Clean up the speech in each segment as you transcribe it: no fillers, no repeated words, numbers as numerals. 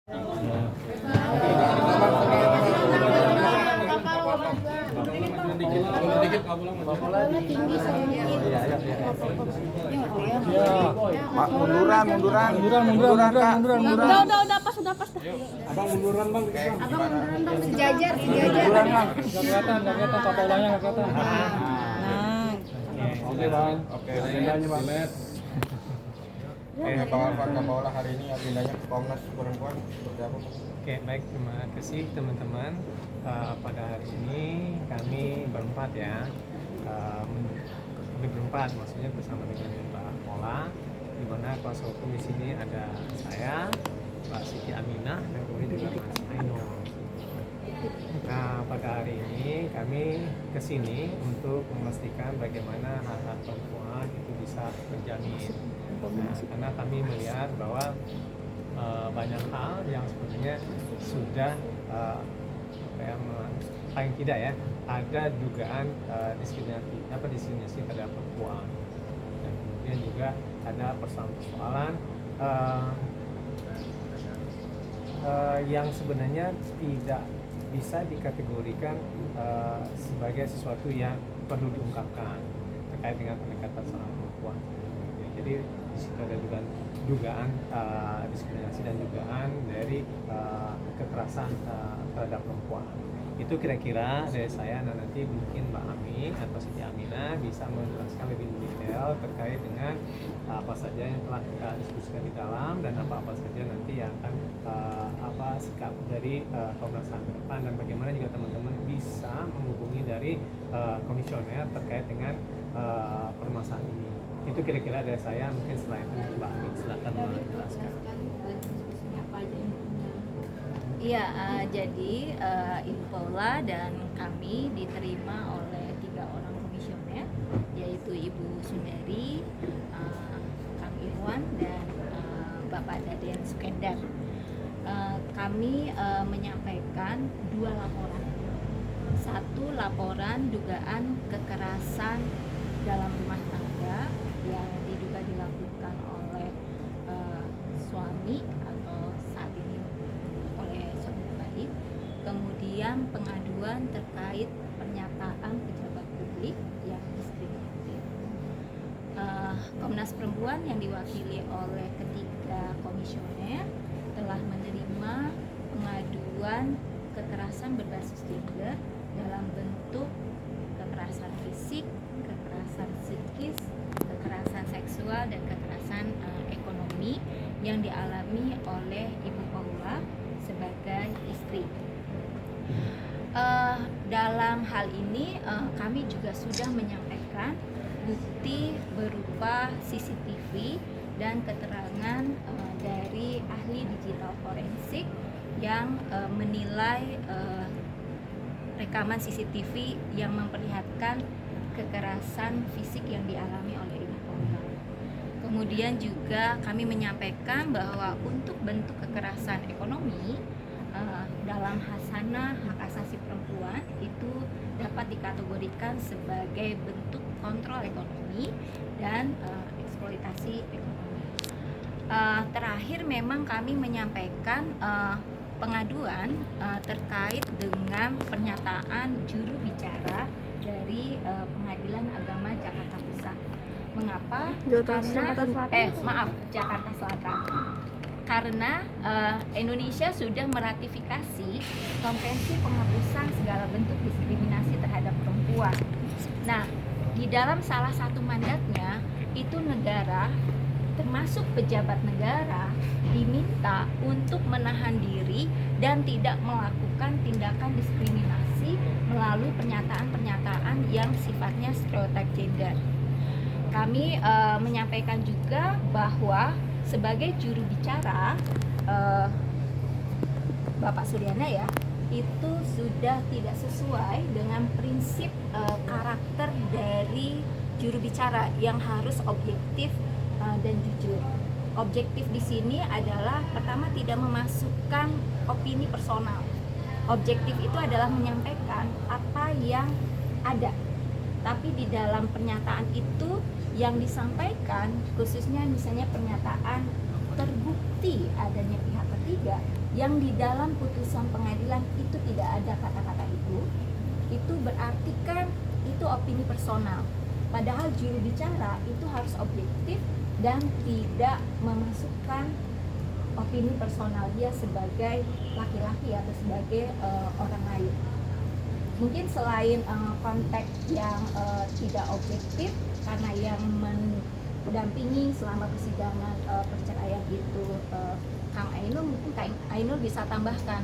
Pak, munduran, Udah pas. Abang munduran bang. Sejajar. munduran bang. Nggak kelihatan kapolanya nggak kelihatan. Nah, Oke bang. Oke, Agendanya bang. Bang Alvan Kapolda hari ini agendanya Komnas Perempuan seperti apa? Oke, baik, terima kasih teman-teman. Pada hari ini kami berempat ya, kami berempat, maksudnya bersama dengan Mbak Mola, di mana kuasa hukum di sini ada saya, Mbak Siti Aminah, dan kemudian juga Mas Ainul. Nah, pada hari ini kami kesini untuk memastikan bagaimana hak-hak perempuan itu bisa terjamin. Nah, karena kami melihat bahwa banyak hal yang sebenarnya sudah paling tidak ya ada dugaan diskriminasi terhadap perempuan, dan kemudian juga ada persoalan yang sebenarnya tidak bisa dikategorikan sebagai sesuatu yang perlu diungkapkan terkait dengan pendekatan seorang perempuan. Jadi di situ ada dugaan diskriminasi dan dugaan dari kekerasan terhadap perempuan. Itu kira-kira dari saya, dan nanti mungkin Mbak Ami atau Siti Aminah bisa menjelaskan lebih detail terkait dengan apa saja yang telah kita diskusikan di dalam dan apa saja nanti yang akan sikap dari Komnas HAM ke depan, dan bagaimana juga teman-teman bisa menghubungi dari komisioner terkait dengan permasalahan ini. Itu kira-kira dari saya. Mungkin setelah itu Mbak Ami silakan menjelaskan. iya, jadi Infola dan kami diterima oleh 3 orang komisioner, yaitu Ibu Sundari, Kang Irwan, dan Bapak Daden Sukendar. Kami menyampaikan 2 laporan. 1 laporan dugaan kekerasan dalam rumah tangga yang diduga dilakukan oleh suami atau saat ini oleh suami baik. Kemudian pengaduan terkait pernyataan pejabat publik yang diskriminatif. Komnas Perempuan yang diwakili oleh ketiga komisioner telah menerima pengaduan kekerasan berbasis gender dalam bentuk kekerasan fisik, kekerasan psikis, kekerasan seksual, dan kekerasan ekonomi yang dialami oleh Ibu Paula sebagai istri. Dalam hal ini kami juga sudah menyampaikan bukti berupa CCTV dan keterangan dari ahli digital forensik yang menilai rekaman CCTV yang memperlihatkan kekerasan fisik yang dialami oleh Ibu Paula. Kemudian juga kami menyampaikan bahwa untuk bentuk kekerasan ekonomi dalam hasanah hak asasi perempuan itu dapat dikategorikan sebagai bentuk kontrol ekonomi dan eksploitasi ekonomi. Terakhir memang kami menyampaikan pengaduan terkait dengan pernyataan juru bicara dari Pengadilan Agama Jakarta Pusat. Mengapa? Jakarta Selatan. Karena Indonesia sudah meratifikasi Konvensi Penghapusan Segala Bentuk Diskriminasi Terhadap Perempuan. Nah, di dalam salah satu mandatnya itu negara, termasuk pejabat negara, diminta untuk menahan diri dan tidak melakukan tindakan diskriminasi melalui pernyataan-pernyataan yang sifatnya stereotip gender. Kami menyampaikan juga bahwa sebagai juru bicara Bapak Suryana ya, itu sudah tidak sesuai dengan prinsip karakter dari juru bicara yang harus objektif dan jujur. Objektif di sini adalah pertama tidak memasukkan opini personal. Objektif itu adalah menyampaikan apa yang ada. Tapi di dalam pernyataan itu yang disampaikan, khususnya misalnya pernyataan terbukti adanya pihak ketiga yang di dalam putusan pengadilan itu tidak ada kata-kata itu berarti kan itu opini personal. Padahal juru bicara itu harus objektif dan tidak memasukkan opini personal dia sebagai laki-laki atau sebagai orang lain. Mungkin selain konteks yang tidak objektif, karena yang mendampingi selama persidangan perceraian itu Kang Ainul, mungkin Kang Ainul bisa tambahkan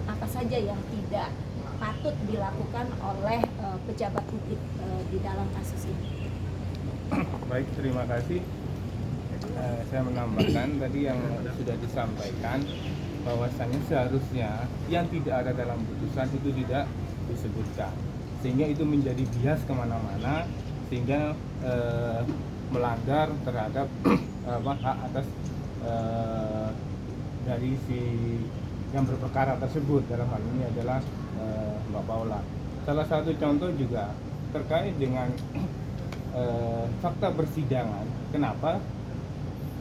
apa saja yang tidak patut dilakukan oleh pejabat publik di dalam kasus ini. Baik, terima kasih. Saya menambahkan tadi yang sudah disampaikan bahwasannya seharusnya yang tidak ada dalam putusan itu tidak disebutkan, sehingga itu menjadi bias kemana-mana, sehingga melanggar terhadap hak atas dari si yang berperkara tersebut. Dalam hal ini adalah Mbak Paula. Salah satu contoh juga terkait dengan fakta persidangan. Kenapa?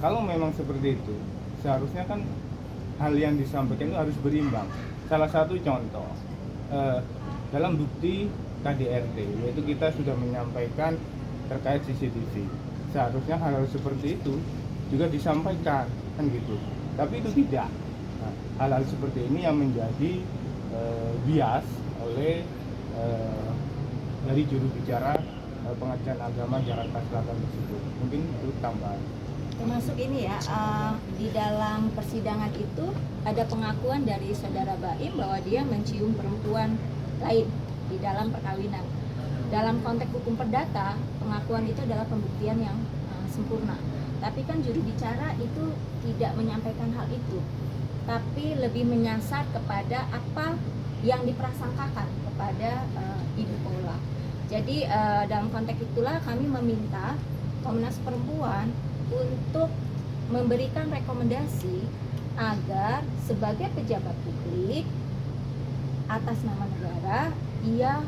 Kalau memang seperti itu, seharusnya kan hal yang disampaikan itu harus berimbang. Salah satu contoh dalam bukti KDRT, yaitu kita sudah menyampaikan terkait CCTV. Seharusnya hal seperti itu juga disampaikan, kan gitu. Tapi itu tidak. Nah, hal-hal seperti ini yang menjadi bias oleh dari juru bicara Pengadilan Agama Jakarta Selatan tersebut. Mungkin itu tambahan. Termasuk ini ya, di dalam persidangan itu ada pengakuan dari saudara Baim bahwa dia mencium perempuan lain di dalam perkawinan. Dalam konteks hukum perdata, pengakuan itu adalah pembuktian yang sempurna. Tapi kan juru bicara itu tidak menyampaikan hal itu, tapi lebih menyasar kepada apa yang diprasangkakan kepada Ibu Paula. Jadi dalam konteks itulah kami meminta Komnas Perempuan untuk memberikan rekomendasi agar sebagai pejabat publik atas nama negara ia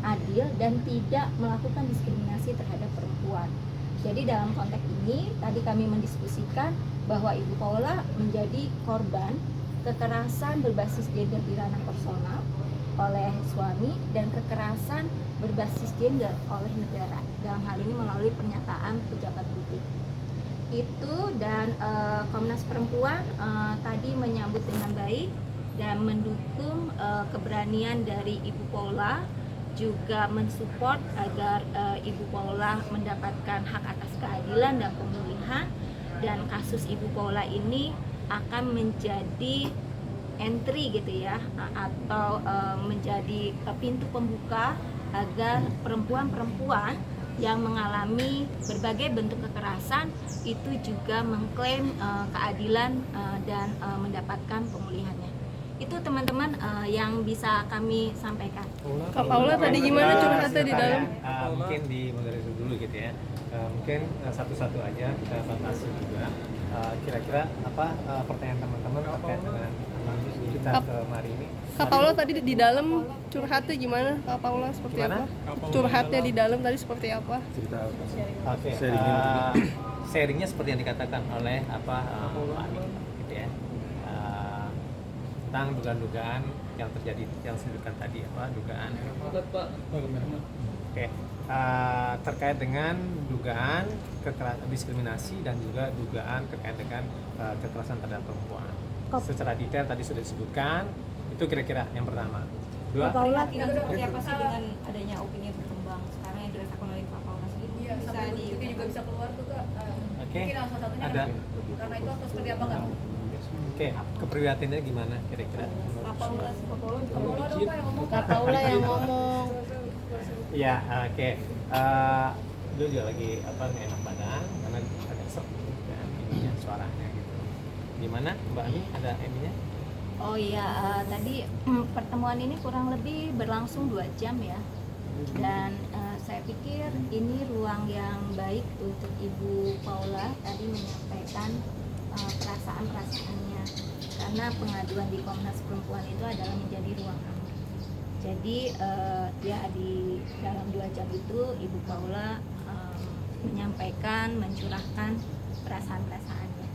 adil dan tidak melakukan diskriminasi terhadap perempuan. Jadi dalam konteks ini tadi kami mendiskusikan bahwa Ibu Paula menjadi korban kekerasan berbasis gender di ranah personal oleh suami dan kekerasan berbasis gender oleh negara, dalam hal ini melalui pernyataan pejabat publik itu. Dan Komnas Perempuan tadi menyambut dengan baik dan mendukung keberanian dari Ibu Paula, juga mensupport agar Ibu Paula mendapatkan hak atas keadilan dan pemulihan, dan kasus Ibu Paula ini akan menjadi entry gitu ya, atau menjadi pintu pembuka agar perempuan-perempuan yang mengalami berbagai bentuk kekerasan itu juga mengklaim keadilan dan mendapatkan pemulihannya. Itu teman-teman yang bisa kami sampaikan. Kak Paula tadi gimana curhatnya di dalam? Mungkin di moderasi dulu gitu ya. Mungkin satu-satu aja kita batasi juga. Kira-kira apa pertanyaan teman-teman terkait dengan kita ke Mari ini? Kak Paula tadi di dalam curhatnya gimana? Kak Paula seperti Gimana? apa? Curhatnya di dalam tadi seperti apa? Oke. Sharingnya seperti yang dikatakan oleh Pak Amin, gitu ya. Tentang dugaan-dugaan yang terjadi, yang disebutkan tadi dugaan. Oke. Terkait dengan dugaan kekerasan, diskriminasi dan juga dugaan terkait dengan kekerasan terhadap perempuan. Secara detail tadi sudah disebutkan. Itu kira-kira yang pertama. Dua. Paula seperti apa sih dengan adanya opini yang berkembang sekarang yang dirasakan oleh Kak Paula sendiri? Iya, Bisa sampai di juga bisa keluar tuh Kak. Oke. Mungkin salah satunya Ada. karena itu atau seperti apa Kak? Oke, keprihatinannya gimana kira-kira? Kak Paula dong Kak yang ngomong. Kak Paula yang ngomong. Iya, oke. Dulu juga lagi nggak enak badan karena agak serak dan ininya suaranya gitu. Gimana Mbak Ani, ada ininya? Oh iya, tadi pertemuan ini kurang lebih berlangsung 2 jam ya. Dan saya pikir ini ruang yang baik untuk Ibu Paula tadi menyampaikan perasaan-perasaannya, karena pengaduan di Komnas Perempuan itu adalah menjadi ruang aman. Jadi ya di dalam 2 jam itu Ibu Paula menyampaikan, mencurahkan perasaan-perasaannya.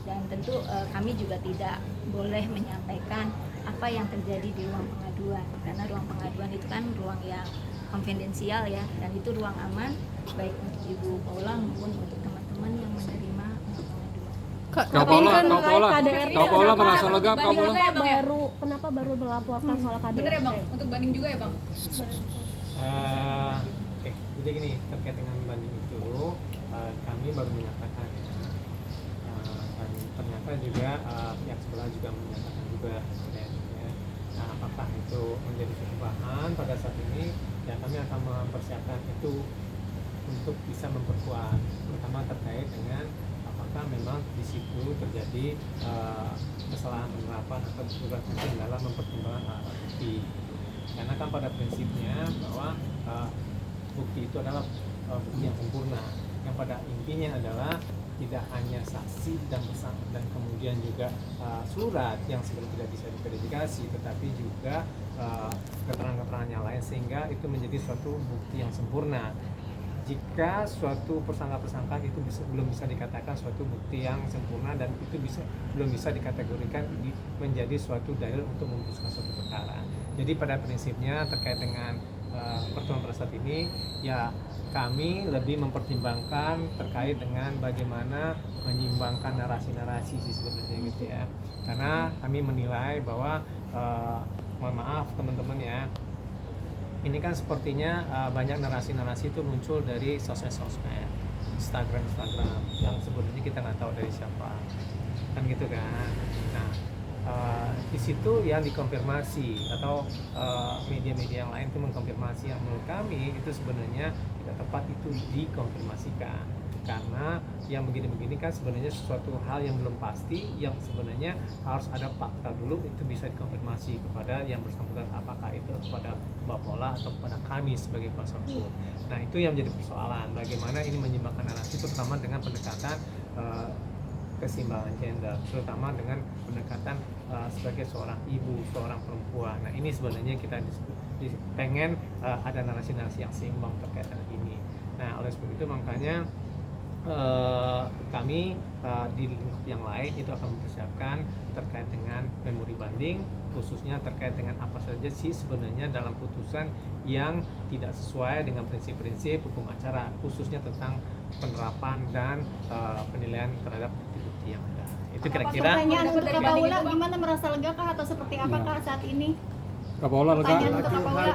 Dan tentu kami juga tidak boleh menyampaikan apa yang terjadi di ruang pengaduan, karena ruang pengaduan itu kan ruang yang konfidensial ya, dan itu ruang aman baik untuk Ibu Paula maupun untuk teman-teman yang menerima pengaduan. Kak Paula merasa lega, Kak Paula. Kenapa baru melaporkan soal KDRT? Bener ya bang, untuk banding juga ya bang? Jadi gini, terkait dengan banding itu kami baru menyatakan ya. Dan ternyata juga pihak sebelah juga menyatakan juga ya. Nah, apakah itu menjadi suatu bahan pada saat ini, ya kami akan mempersiapkan itu untuk bisa memperkuat, terutama terkait dengan apakah memang di situ terjadi kesalahan penerapan atau kekurangan penting dalam mempertimbangkan alat bukti. Karena kan pada prinsipnya bahwa bukti itu adalah bukti yang sempurna, yang pada intinya adalah tidak hanya saksi dan kemudian juga surat yang sebenarnya tidak bisa diverifikasi, tetapi juga keterangan-keterangan yang lain, sehingga itu menjadi suatu bukti yang sempurna. Jika suatu persangka-persangkaan itu belum bisa dikatakan suatu bukti yang sempurna, dan itu belum bisa dikategorikan menjadi suatu dalil untuk memutuskan suatu perkara. Jadi pada prinsipnya terkait dengan pertemuan pada saat ini, ya kami lebih mempertimbangkan terkait dengan bagaimana menyimbangkan narasi-narasi sih sebenarnya gitu ya. Karena kami menilai bahwa mohon maaf teman-teman ya, ini kan sepertinya banyak narasi-narasi itu muncul dari sosmed, Instagram yang sebenarnya kita nggak tahu dari siapa, kan gitu kan. Nah, di situ yang dikonfirmasi atau media-media yang lain itu mengkonfirmasi, yang menurut kami itu sebenarnya tidak tepat itu dikonfirmasikan, karena yang begini-begini kan sebenarnya sesuatu hal yang belum pasti, yang sebenarnya harus ada fakta dulu, itu bisa dikonfirmasi kepada yang bersangkutan, apakah itu kepada Mbak Paula atau kepada kami sebagai kuasa hukum. Nah, itu yang menjadi persoalan, bagaimana ini menyimbangkan narasi, terutama dengan pendekatan keseimbangan gender, terutama dengan pendekatan sebagai seorang ibu, seorang perempuan. Nah, ini sebenarnya kita pengen ada narasi-narasi yang seimbang terkait dengan ini. Nah, oleh sebab itu makanya kami di lingkup yang lain itu akan mempersiapkan terkait dengan memori banding, khususnya terkait dengan apa saja sih sebenarnya dalam putusan yang tidak sesuai dengan prinsip-prinsip hukum acara, khususnya tentang penerapan dan penilaian terhadap bukti yang ada. Itu kira-kira. Pertanyaan untuk Kak Paula, gimana, merasa lega kah atau seperti apa Kak saat ini? Kak Paula lega. Pertanyaan untuk Kak Paula.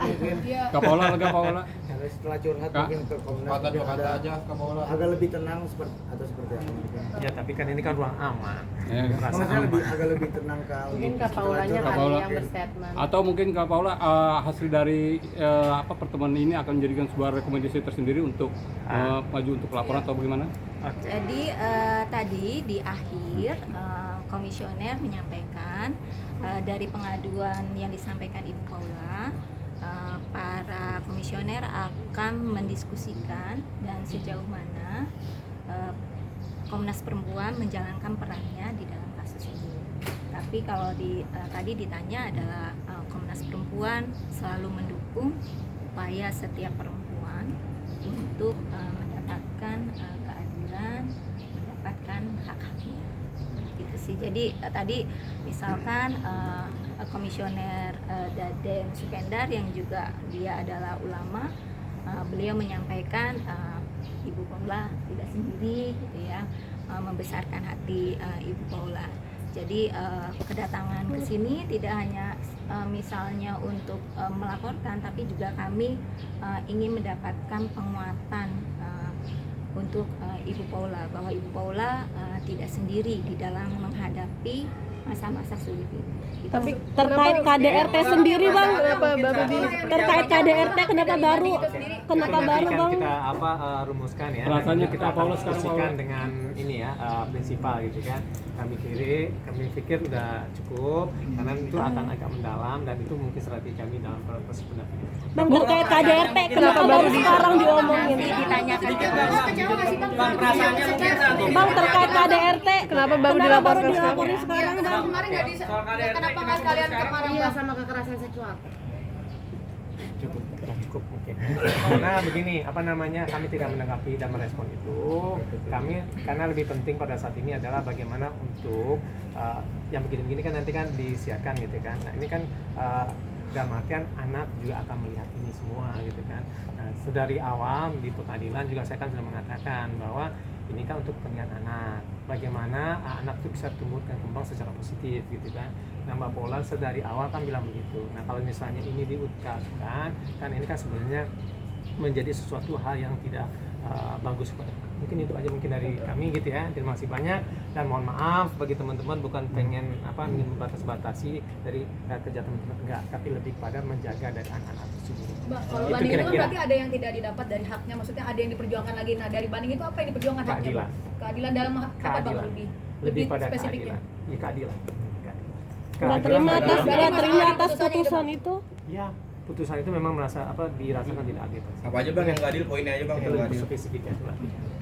Kak Paula lega, Paula. Setelah curhat Kak, mungkin ke Komnas Kata mungkin kata aja Kak Paula. agak lebih tenang seperti apa mungkin. Ya, tapi kan ini kan ruang aman. Ya. Rasa Maksudnya aman. agak lebih tenang Kak. Mungkin Kak Paulanya Kak kali Paula. yang berstatement. Atau mungkin Kak Paula hasil dari pertemuan ini akan menjadikan sebuah rekomendasi tersendiri untuk maju untuk laporan atau bagaimana? Oke. Jadi tadi di akhir komisioner menyampaikan dari pengaduan yang disampaikan Ibu Paula, para komisioner akan mendiskusikan dan sejauh mana Komnas Perempuan menjalankan perannya di dalam kasus ini. Tapi kalau tadi ditanya adalah Komnas Perempuan selalu mendukung upaya setiap perempuan untuk mendapatkan keadilan, mendapatkan hak-haknya. Gitu sih. Jadi tadi misalkan Komisioner Daden Sukendar yang juga dia adalah ulama, beliau menyampaikan Ibu Paula tidak sendiri gitu ya, membesarkan hati Ibu Paula. Jadi kedatangan ke sini tidak hanya misalnya untuk melaporkan, tapi juga kami ingin mendapatkan penguatan untuk Ibu Paula, bahwa Ibu Paula tidak sendiri di dalam menghadapi masa-masa sulit ini. Tapi terkait KDRT sendiri Bang, terkait KDRT kenapa baru Bang? Kita rumuskan ya. Rasanya kita Kak Paula sekarang diskusikan dengan ini ya prinsipal gitu kan. Kami pikir udah cukup, karena itu akan agak mendalam dan itu mungkin strategi kami dalam proses pendampingan. Bang, terkait KDRT kenapa baru sekarang diomongin? Ditanyakan Bang, terkait KDRT kenapa baru dilaporkan sekarang Bang? Kemarin nggak bisa. Kenapa nggak sekalian kemarin Iya, Bang? sama kekerasan seksual. cukup mungkin. Karena begini, apa namanya, kami tidak menanggapi dan merespon itu. Kami karena lebih penting pada saat ini adalah bagaimana untuk yang begini-begini kan nanti kan disiarkan gitu kan. Nah ini kan dalam artian anak juga akan melihat ini semua gitu kan. Nah, dari awal di pengadilan juga saya kan sudah mengatakan bahwa ini kan untuk kepentingan anak. Bagaimana anak itu bisa tumbuh dan kembang secara positif gitu kan. Nah Mbak Paula sedari awal kan bilang begitu. Nah kalau misalnya ini diucapkan, kan ini kan sebenarnya menjadi sesuatu hal yang tidak bagus. Mungkin itu aja mungkin dari kami gitu ya. Terima kasih banyak dan mohon maaf bagi teman-teman, bukan pengen ingin membatasi dari kerja teman-teman, enggak, tapi lebih pada menjaga dari anak-anak tersebut. Bang, kalau Itu banding itu kan kira-kira. berarti ada yang tidak didapat dari haknya, maksudnya ada yang diperjuangkan lagi. Nah dari banding itu apa yang diperjuangkan haknya? Keadilan. Bang? Keadilan dalam apa Bang Keadilan. lebih pada spesifiknya? keadilan. Ya keadilan. Nggak terima atas putusan itu. Ya, putusan itu memang dirasakan tidak adil. Apa aja bang yang nggak adil, poinnya aja bang Itu yang nggak lebih adil. spesifik ya.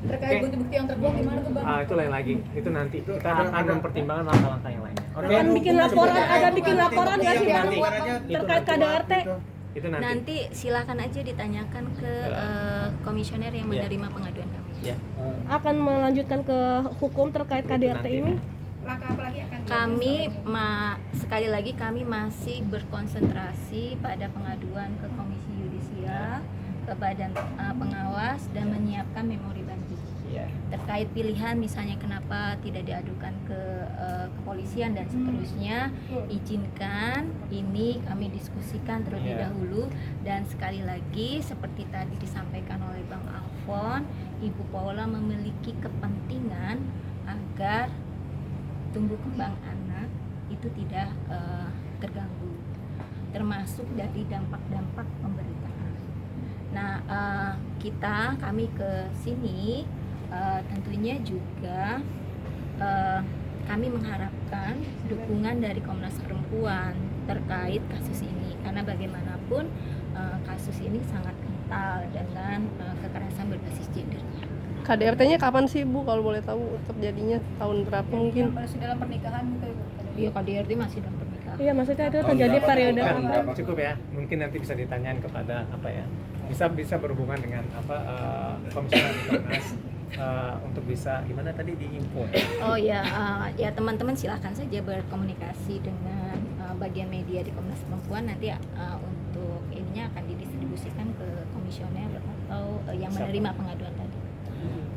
Terkait Oke. bukti-bukti yang terkuak gimana tuh Bang? Itu lain lagi. Itu nanti kita akan mempertimbangkan langkah-langkah yang lainnya. Oke. Akan bikin laporan, ada bikin laporan nggak sih Bang? Itu Terkait KDRT? Itu nanti. Nanti silakan aja ditanyakan ke komisioner yang menerima pengaduan kami. Ya. Akan melanjutkan ke hukum terkait KDRT Nanti. ini? Langkah apa lagi akan Kami sekali lagi kami masih berkonsentrasi pada pengaduan ke Komisi Yudisial, ke Badan Pengawas, dan menyiapkan memori banding Ya. terkait pilihan, misalnya kenapa tidak diadukan ke kepolisian dan seterusnya. Izinkan ini kami diskusikan terlebih Ya. dahulu, dan sekali lagi seperti tadi disampaikan oleh Bang Alfon, Ibu Paula memiliki kepentingan agar tumbuh kembang anak itu tidak terganggu, termasuk dari dampak-dampak pemberitaan. Nah, kami ke sini tentunya juga kami mengharapkan dukungan dari Komnas Perempuan terkait kasus ini, karena bagaimanapun kasus ini sangat kental dengan kekerasan berbasis gender. KDRT-nya kapan sih Bu, kalau boleh tahu terjadinya tahun berapa mungkin? masih dalam pernikahan gitu ya? Iya, KDRT masih dalam pernikahan. Iya, maksudnya itu terjadi periode Kan, apa? cukup ya. Mungkin nanti bisa ditanyain kepada bisa berhubungan dengan komisioner Komnas untuk bisa gimana tadi diinfo. Oh ya, ya teman-teman silakan saja berkomunikasi dengan bagian media di Komnas Perempuan. Nanti untuk ininya akan didistribusikan ke komisioner atau yang menerima pengaduan tadi.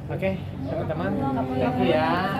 Oke, teman-teman. Thank you ya.